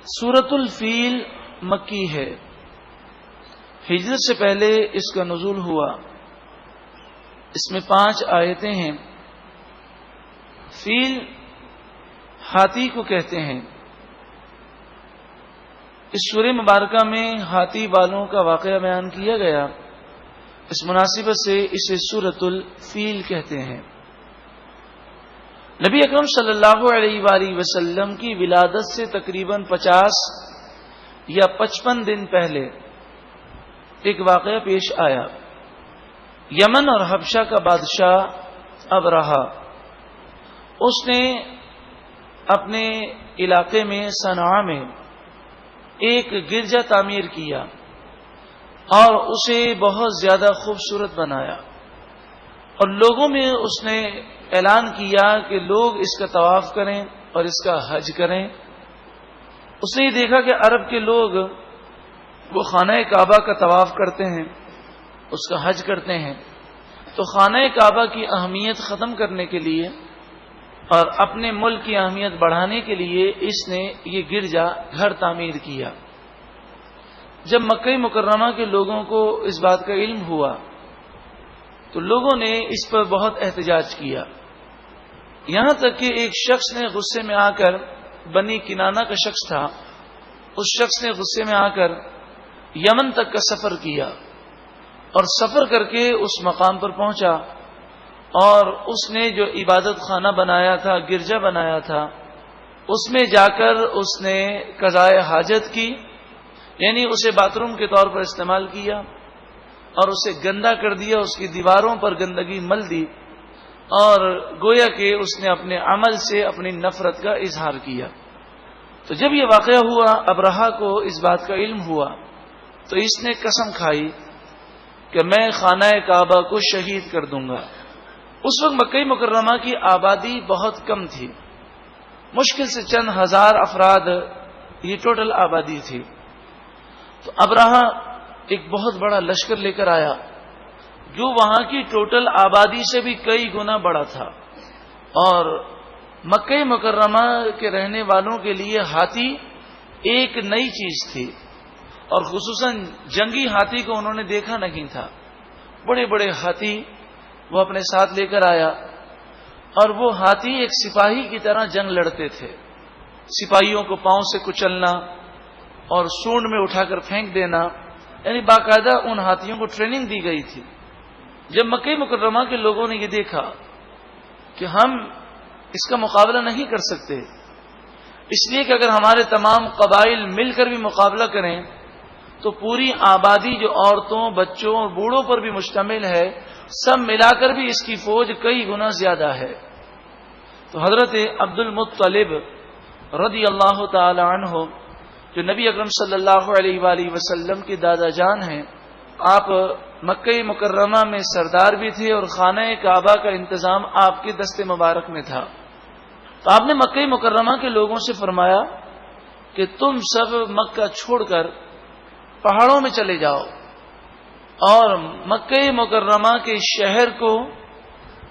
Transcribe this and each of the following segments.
سورۃ الفیل مکی ہے. ہجرت سے پہلے اس کا نزول ہوا. اس میں 5 آیتیں ہیں. فیل ہاتھی کو کہتے ہیں. اس سورہ مبارکہ میں ہاتھی والوں کا واقعہ بیان کیا گیا. اس مناسبت سے اسے سورۃ الفیل کہتے ہیں. نبی اکرم صلی اللہ علیہ وآلہ وسلم کی ولادت سے تقریباً 50 یا 55 دن پہلے ایک واقعہ پیش آیا. یمن اور حبشہ کا بادشاہ ابرہہ، اس نے اپنے علاقے میں صنعاء میں ایک گرجا تعمیر کیا اور اسے بہت زیادہ خوبصورت بنایا، اور لوگوں میں اس نے اعلان کیا کہ لوگ اس کا طواف کریں اور اس کا حج کریں. اس نے یہ دیکھا کہ عرب کے لوگ وہ خانہ کعبہ کا طواف کرتے ہیں، اس کا حج کرتے ہیں، تو خانہ کعبہ کی اہمیت ختم کرنے کے لیے اور اپنے ملک کی اہمیت بڑھانے کے لیے اس نے یہ گرجا گھر تعمیر کیا. جب مکہ مکرمہ کے لوگوں کو اس بات کا علم ہوا تو لوگوں نے اس پر بہت احتجاج کیا. یہاں تک کہ ایک شخص نے غصے میں آ کر، بنی کنانہ کا شخص تھا، اس شخص نے غصے میں آ کر یمن تک کا سفر کیا اور سفر کر کے اس مقام پر پہنچا، اور اس نے جو عبادت خانہ بنایا تھا، گرجا بنایا تھا، اس میں جا کر اس نے قضائے حاجت کی، یعنی اسے باتھ روم کے طور پر استعمال کیا اور اسے گندا کر دیا، اس کی دیواروں پر گندگی مل دی، اور گویا کہ اس نے اپنے عمل سے اپنی نفرت کا اظہار کیا. تو جب یہ واقعہ ہوا، ابرہہ کو اس بات کا علم ہوا، تو اس نے قسم کھائی کہ میں خانہ کعبہ کو شہید کر دوں گا. اس وقت مکہ مکرمہ کی آبادی بہت کم تھی، مشکل سے چند ہزار افراد یہ ٹوٹل آبادی تھی. تو ابرہہ ایک بہت بڑا لشکر لے کر آیا جو وہاں کی ٹوٹل آبادی سے بھی کئی گنا بڑا تھا، اور مکہ مکرمہ کے رہنے والوں کے لیے ہاتھی ایک نئی چیز تھی، اور خصوصاً جنگی ہاتھی کو انہوں نے دیکھا نہیں تھا. بڑے بڑے ہاتھی وہ اپنے ساتھ لے کر آیا، اور وہ ہاتھی ایک سپاہی کی طرح جنگ لڑتے تھے. سپاہیوں کو پاؤں سے کچلنا اور سونڈ میں اٹھا کر پھینک دینا، یعنی باقاعدہ ان ہاتھیوں کو ٹریننگ دی گئی تھی. جب مکہ مکرمہ کے لوگوں نے یہ دیکھا کہ ہم اس کا مقابلہ نہیں کر سکتے، اس لیے کہ اگر ہمارے تمام قبائل مل کر بھی مقابلہ کریں تو پوری آبادی جو عورتوں، بچوں اور بوڑھوں پر بھی مشتمل ہے، سب ملا کر بھی اس کی فوج کئی گنا زیادہ ہے. تو حضرت عبد المطلب رضی اللہ تعالی عنہ، جو نبی اکرم صلی اللہ علیہ وآلہ وسلم کے دادا جان ہیں، آپ مکہ مکرمہ میں سردار بھی تھے اور خانہ کعبہ کا انتظام آپ کے دست مبارک میں تھا. تو آپ نے مکہ مکرمہ کے لوگوں سے فرمایا کہ تم سب مکہ چھوڑ کر پہاڑوں میں چلے جاؤ اور مکہ مکرمہ کے شہر کو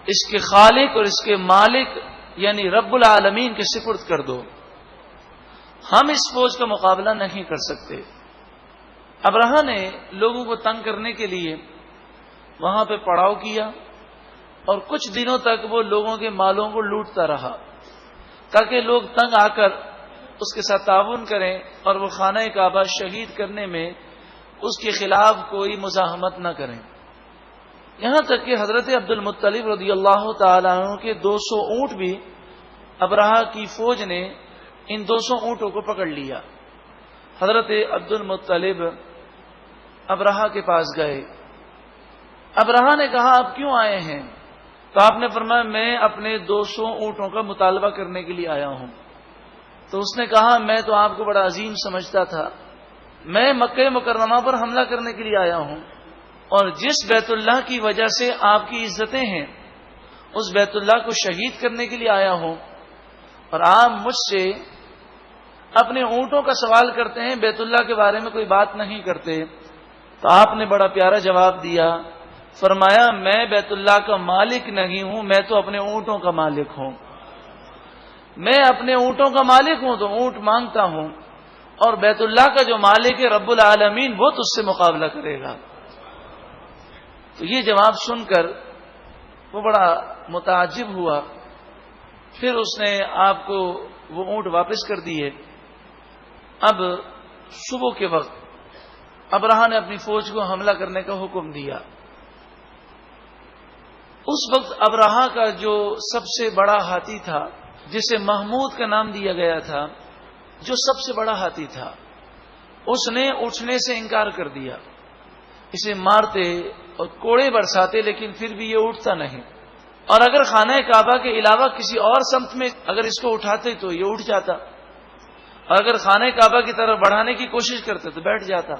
اس کے خالق اور اس کے مالک یعنی رب العالمین کے سپرد کر دو. ہم اس فوج کا مقابلہ نہیں کر سکتے. ابرہہ نے لوگوں کو تنگ کرنے کے لیے وہاں پہ پڑاؤ کیا، اور کچھ دنوں تک وہ لوگوں کے مالوں کو لوٹتا رہا تاکہ لوگ تنگ آ کر اس کے ساتھ تعاون کریں اور وہ خانہ کعبہ شہید کرنے میں اس کے خلاف کوئی مزاحمت نہ کریں. یہاں تک کہ حضرت عبد المطلب رضی اللہ تعالیٰ عنہ کے 200 اونٹ بھی ابرہہ کی فوج نے ان 200 اونٹوں کو پکڑ لیا. حضرت عبد المطلب ابرہہ کے پاس گئے. ابرہہ نے کہا آپ کیوں آئے ہیں؟ تو آپ نے فرمایا میں اپنے 200 اونٹوں کا مطالبہ کرنے کے لیے آیا ہوں. تو اس نے کہا میں تو آپ کو بڑا عظیم سمجھتا تھا، میں مکہ مکرمہ پر حملہ کرنے کے لیے آیا ہوں، اور جس بیت اللہ کی وجہ سے آپ کی عزتیں ہیں اس بیت اللہ کو شہید کرنے کے لیے آیا ہوں، اور آپ مجھ سے اپنے اونٹوں کا سوال کرتے ہیں، بیت اللہ کے بارے میں کوئی بات نہیں کرتے. تو آپ نے بڑا پیارا جواب دیا، فرمایا میں بیت اللہ کا مالک نہیں ہوں، میں تو اپنے اونٹوں کا مالک ہوں. میں اپنے اونٹوں کا مالک ہوں تو اونٹ مانگتا ہوں، اور بیت اللہ کا جو مالک ہے رب العالمین وہ تجھ سے مقابلہ کرے گا. تو یہ جواب سن کر وہ بڑا متعجب ہوا. پھر اس نے آپ کو وہ اونٹ واپس کر دیے. اب صبح کے وقت ابرہہ نے اپنی فوج کو حملہ کرنے کا حکم دیا. اس وقت ابرہہ کا جو سب سے بڑا ہاتھی تھا، جسے محمود کا نام دیا گیا تھا، جو سب سے بڑا ہاتھی تھا، اس نے اٹھنے سے انکار کر دیا. اسے مارتے اور کوڑے برساتے لیکن پھر بھی یہ اٹھتا نہیں. اور اگر خانہ کعبہ کے علاوہ کسی اور سمت میں اگر اس کو اٹھاتے تو یہ اٹھ جاتا، اور اگر خانہ کعبہ کی طرف بڑھانے کی کوشش کرتے تو بیٹھ جاتا.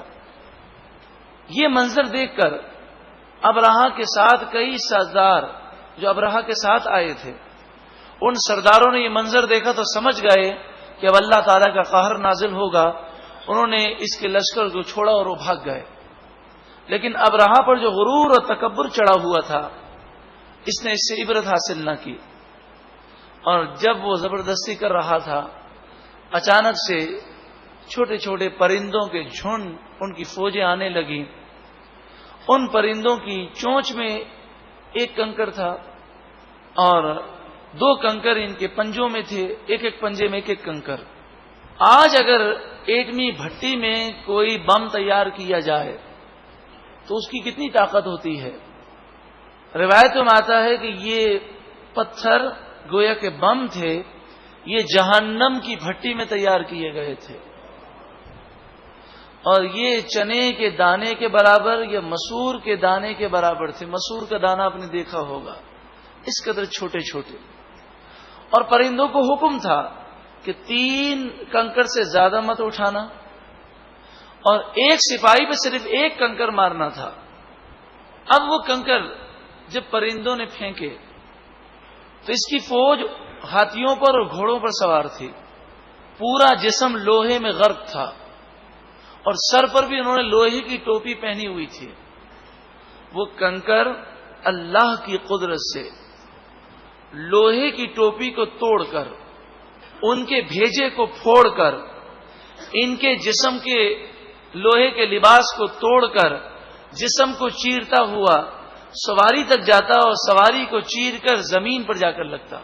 یہ منظر دیکھ کر ابرہہ کے ساتھ کئی سردار جو ابرہہ کے ساتھ آئے تھے، ان سرداروں نے یہ منظر دیکھا تو سمجھ گئے کہ اب اللہ تعالیٰ کا قہر نازل ہوگا. انہوں نے اس کے لشکر کو چھوڑا اور وہ بھاگ گئے. لیکن ابرہہ پر جو غرور اور تکبر چڑھا ہوا تھا، اس نے اس سے عبرت حاصل نہ کی. اور جب وہ زبردستی کر رہا تھا، اچانک سے چھوٹے چھوٹے پرندوں کے جھنڈ ان کی فوجیں آنے لگیں. ان پرندوں کی چونچ میں ایک کنکر تھا اور 2 کنکر ان کے پنجوں میں تھے، ایک ایک پنجے میں ایک ایک کنکر. آج اگر ایٹمی بھٹی میں کوئی بم تیار کیا جائے تو اس کی کتنی طاقت ہوتی ہے. روایتوں میں آتا ہے کہ یہ پتھر گویا کے بم تھے، یہ جہنم کی بھٹی میں تیار کیے گئے تھے، اور یہ چنے کے دانے کے برابر یا مسور کے دانے کے برابر تھے. مسور کا دانہ آپ نے دیکھا ہوگا، اس قدر چھوٹے چھوٹے. اور پرندوں کو حکم تھا کہ 3 کنکر سے زیادہ مت اٹھانا، اور ایک سپاہی پہ صرف 1 کنکر مارنا تھا. اب وہ کنکر جب پرندوں نے پھینکے تو اس کی فوج ہاتھیوں پر اور گھوڑوں پر سوار تھی. پورا جسم لوہے میں غرق تھا اور سر پر بھی انہوں نے لوہے کی ٹوپی پہنی ہوئی تھی. وہ کنکر اللہ کی قدرت سے لوہے کی ٹوپی کو توڑ کر، ان کے بھیجے کو پھوڑ کر، ان کے جسم کے لوہے کے لباس کو توڑ کر جسم کو چیرتا ہوا سواری تک جاتا اور سواری کو چیر کر زمین پر جا کر لگتا،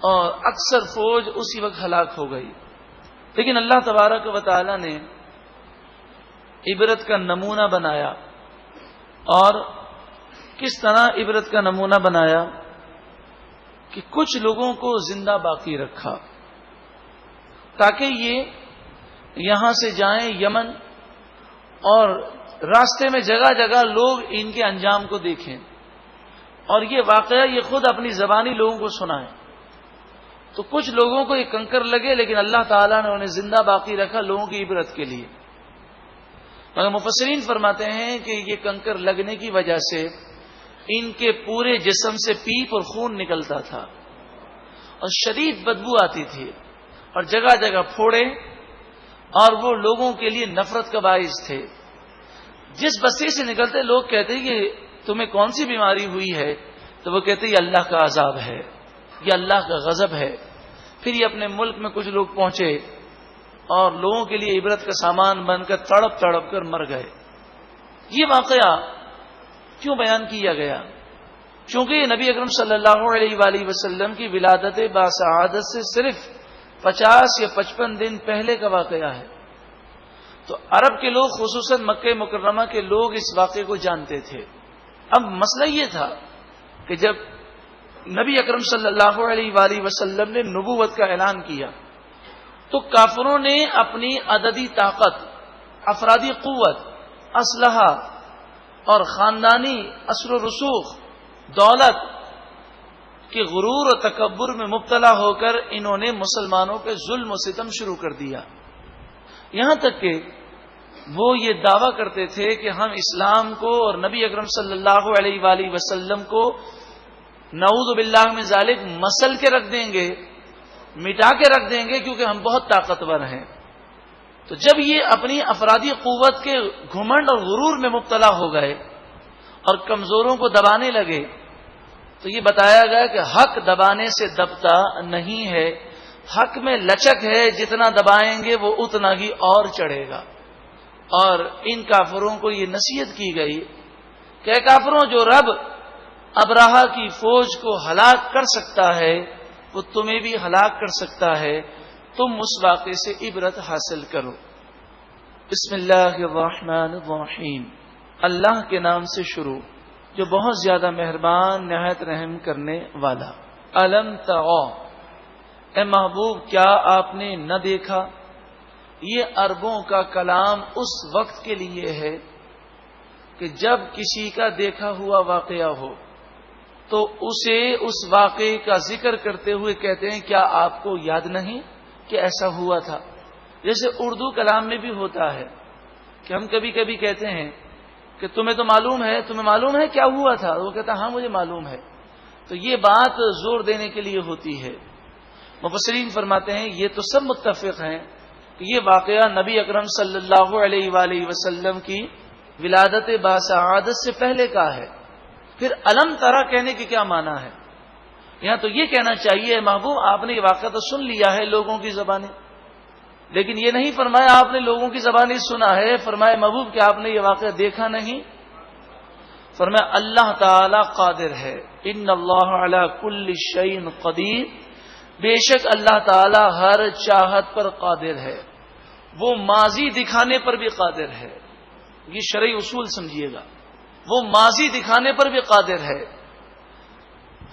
اور اکثر فوج اسی وقت ہلاک ہو گئی. لیکن اللہ تبارک و تعالی نے عبرت کا نمونہ بنایا. اور کس طرح عبرت کا نمونہ بنایا کہ کچھ لوگوں کو زندہ باقی رکھا تاکہ یہ یہاں سے جائیں یمن، اور راستے میں جگہ جگہ لوگ ان کے انجام کو دیکھیں، اور یہ واقعہ یہ خود اپنی زبانی لوگوں کو سنائیں. تو کچھ لوگوں کو یہ کنکر لگے، لیکن اللہ تعالیٰ نے انہیں زندہ باقی رکھا لوگوں کی عبرت کے لیے. مگر مفسرین فرماتے ہیں کہ یہ کنکر لگنے کی وجہ سے ان کے پورے جسم سے پیپ اور خون نکلتا تھا اور شدید بدبو آتی تھی، اور جگہ جگہ پھوڑے، اور وہ لوگوں کے لیے نفرت کا باعث تھے. جس بستی سے نکلتے لوگ کہتے کہ تمہیں کون سی بیماری ہوئی ہے، تو وہ کہتے یہ اللہ کا عذاب ہے، یہ اللہ کا غضب ہے. پھر یہ اپنے ملک میں کچھ لوگ پہنچے اور لوگوں کے لیے عبرت کا سامان بن کر تڑپ تڑپ کر مر گئے. یہ واقعہ کیوں بیان کیا گیا؟ چونکہ یہ نبی اکرم صلی اللہ علیہ وآلہ وسلم کی ولادت باسعادت سے صرف 50 یا 55 دن پہلے کا واقعہ ہے. تو عرب کے لوگ خصوصاً مکہ مکرمہ کے لوگ اس واقعے کو جانتے تھے. اب مسئلہ یہ تھا کہ جب نبی اکرم صلی اللہ علیہ وآلہ وسلم نے نبوت کا اعلان کیا تو کافروں نے اپنی عددی طاقت، افرادی قوت، اسلحہ اور خاندانی اثر و رسوخ، دولت کے غرور و تکبر میں مبتلا ہو کر انہوں نے مسلمانوں پہ ظلم و ستم شروع کر دیا. یہاں تک کہ وہ یہ دعویٰ کرتے تھے کہ ہم اسلام کو اور نبی اکرم صلی اللہ علیہ وآلہ وسلم کو نعوذ باللہ من ذالک مسل کے رکھ دیں گے، مٹا کے رکھ دیں گے، کیونکہ ہم بہت طاقتور ہیں. تو جب یہ اپنی افرادی قوت کے گھمنڈ اور غرور میں مبتلا ہو گئے اور کمزوروں کو دبانے لگے، تو یہ بتایا گیا کہ حق دبانے سے دبتا نہیں ہے، حق میں لچک ہے، جتنا دبائیں گے وہ اتنا ہی اور چڑھے گا۔ اور ان کافروں کو یہ نصیحت کی گئی کہ اے کافروں، جو رب ابراہا کی فوج کو ہلاک کر سکتا ہے وہ تمہیں بھی ہلاک کر سکتا ہے، تم اس واقعے سے عبرت حاصل کرو۔ بسم اللہ الرحمن الرحیم، اللہ کے نام سے شروع جو بہت زیادہ مہربان نہایت رحم کرنے والا۔ الم تروا، اے محبوب کیا آپ نے نہ دیکھا؟ یہ عربوں کا کلام اس وقت کے لیے ہے کہ جب کسی کا دیکھا ہوا واقعہ ہو تو اسے اس واقعے کا ذکر کرتے ہوئے کہتے ہیں کیا آپ کو یاد نہیں کہ ایسا ہوا تھا؟ جیسے اردو کلام میں بھی ہوتا ہے کہ ہم کبھی کبھی کہتے ہیں کہ تمہیں تو معلوم ہے، تمہیں معلوم ہے کیا ہوا تھا؟ وہ کہتا ہاں مجھے معلوم ہے۔ تو یہ بات زور دینے کے لیے ہوتی ہے۔ مفسرین فرماتے ہیں یہ تو سب متفق ہیں کہ یہ واقعہ نبی اکرم صلی اللہ علیہ وآلہ وسلم کی ولادت باسعادت سے پہلے کا ہے۔ پھر الم ترا کہنے کے کیا معنی ہے؟ یہاں تو یہ کہنا چاہیے محبوب آپ نے یہ واقعہ تو سن لیا ہے لوگوں کی زبانیں، لیکن یہ نہیں فرمایا آپ نے لوگوں کی زبانیں سنا ہے، فرمایا محبوب کہ آپ نے یہ واقعہ دیکھا نہیں؟ فرمایا اللہ تعالی قادر ہے، ان اللہ علی کل شیء قدیر، بے شک اللہ تعالی ہر چاہت پر قادر ہے، وہ ماضی دکھانے پر بھی قادر ہے۔ یہ شرعی اصول سمجھیے گا، وہ ماضی دکھانے پر بھی قادر ہے۔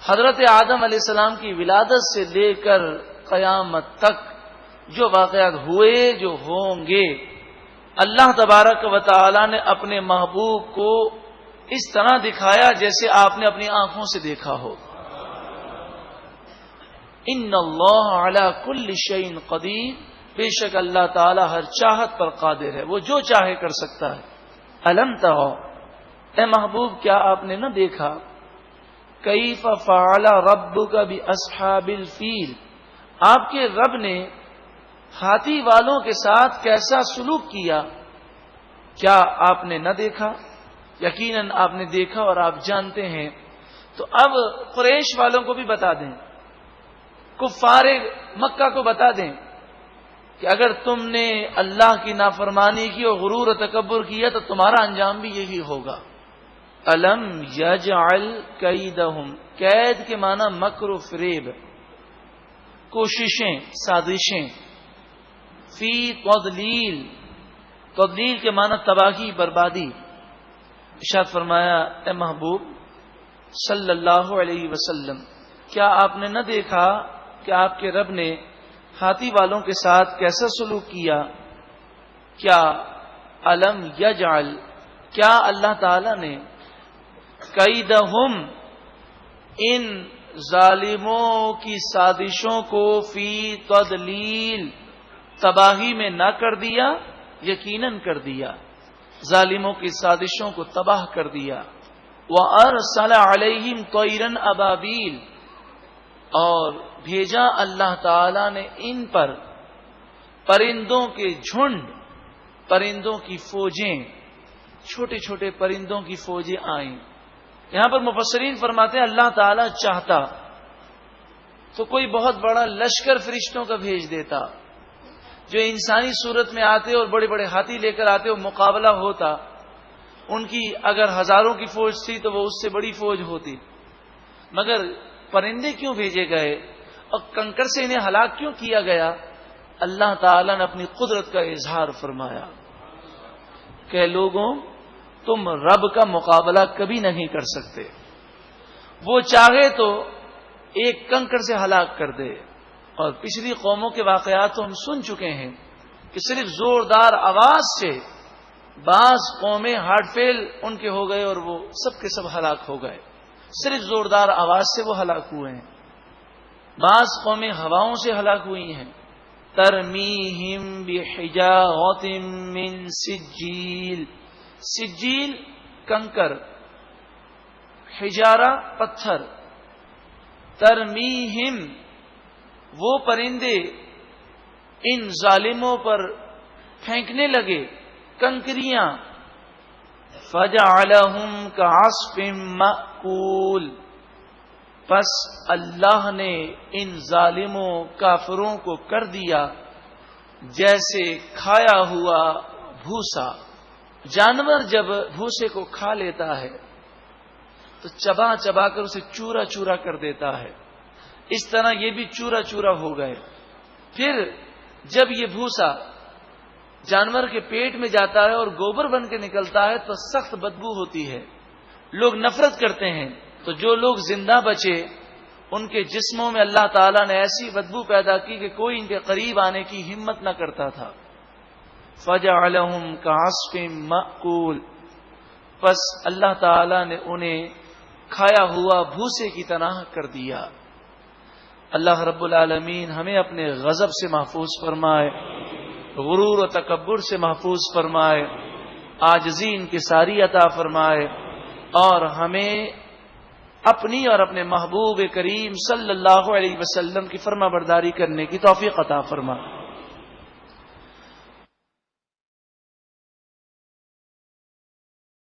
حضرت آدم علیہ السلام کی ولادت سے لے کر قیامت تک جو واقعات ہوئے، جو ہوں گے، اللہ تبارک و تعالی نے اپنے محبوب کو اس طرح دکھایا جیسے آپ نے اپنی آنکھوں سے دیکھا ہو۔ ان اللہ علی کل شیء قدیر، بے شک اللہ تعالی ہر چاہت پر قادر ہے، وہ جو چاہے کر سکتا ہے۔ الم تروا، اے محبوب کیا آپ نے نہ دیکھا؟ کیف فعل ربک باصحاب الفیل، آپ کے رب نے ہاتھی والوں کے ساتھ کیسا سلوک کیا؟ کیا آپ نے نہ دیکھا؟ یقیناً آپ نے دیکھا اور آپ جانتے ہیں۔ تو اب قریش والوں کو بھی بتا دیں، کفار مکہ کو بتا دیں کہ اگر تم نے اللہ کی نافرمانی کی اور غرور و تکبر کیا تو تمہارا انجام بھی یہی ہوگا۔ الم یجعل کیدہم، قید کے معنی مکر و فریب، کوششیں، سازشیں، فی تضلیل، تضلیل کے معنی تباہی، بربادی۔ ارشاد فرمایا اے محبوب صلی اللہ علیہ وسلم کیا آپ نے نہ دیکھا کہ آپ کے رب نے ہاتھی والوں کے ساتھ کیسا سلوک کیا؟ کیا الم یجعل، کیا اللہ تعالی نے کیدہم، ان ظالموں کی سازشوں کو فی تضلیل، تباہی میں نہ کر دیا؟ یقیناً کر دیا، ظالموں کی سازشوں کو تباہ کر دیا۔ وَأَرْسَلَ عَلَيْهِمْ طَيْرًا أَبَابِيلَ، اور بھیجا اللہ تعالی نے ان پر پرندوں کے جھنڈ، پرندوں کی فوجیں، چھوٹے چھوٹے پرندوں کی فوجیں آئیں۔ یہاں پر مفسرین فرماتے ہیں اللہ تعالی چاہتا تو کوئی بہت بڑا لشکر فرشتوں کا بھیج دیتا جو انسانی صورت میں آتے اور بڑے بڑے ہاتھی لے کر آتے اور مقابلہ ہوتا۔ ان کی اگر ہزاروں کی فوج تھی تو وہ اس سے بڑی فوج ہوتی، مگر پرندے کیوں بھیجے گئے اور کنکر سے انہیں ہلاک کیوں کیا گیا؟ اللہ تعالی نے اپنی قدرت کا اظہار فرمایا کہ لوگوں تم رب کا مقابلہ کبھی نہیں کر سکتے، وہ چاہے تو ایک کنکر سے ہلاک کر دے۔ اور پچھلی قوموں کے واقعات تو ہم سن چکے ہیں کہ صرف زوردار آواز سے بعض قومیں ہارٹ فیل ان کے ہو گئے اور وہ سب کے سب ہلاک ہو گئے، صرف زوردار آواز سے وہ ہلاک ہوئے ہیں۔ بعض قومیں ہواؤں سے ہلاک ہوئی ہیں۔ ترمیہم بحجارۃ من سجیل، سجیل کنکر، حجارہ پتھر، ترمیہم وہ پرندے ان ظالموں پر پھینکنے لگے کنکریاں، فجعلہم کعصف مأکول، پس اللہ نے ان ظالموں کافروں کو کر دیا جیسے کھایا ہوا بھوسا. جانور جب بھوسے کو کھا لیتا ہے تو چبا چبا کر اسے چورا چورا کر دیتا ہے. اس طرح یہ بھی چورا چورا ہو گئے. پھر جب یہ بھوسا جانور کے پیٹ میں جاتا ہے اور گوبر بن کے نکلتا ہے تو سخت بدبو ہوتی ہے. لوگ نفرت کرتے ہیں. تو جو لوگ زندہ بچے ان کے جسموں میں اللہ تعالیٰ نے ایسی بدبو پیدا کی کہ کوئی ان کے قریب آنے کی ہمت نہ کرتا تھا. فَجَعَلَهُمْ كَعَصْفٍ مَأْكُولٍ، پس اللہ تعالیٰ نے انہیں کھایا ہوا بھوسے کی طرح کر دیا. اللہ رب العالمین ہمیں اپنے غضب سے محفوظ فرمائے، غرور و تکبر سے محفوظ فرمائے، عاجزی انکساری عطا فرمائے، اور ہمیں اپنی اور اپنے محبوب کریم صلی اللہ علیہ وسلم کی فرما برداری کرنے کی توفیق عطا فرمائے.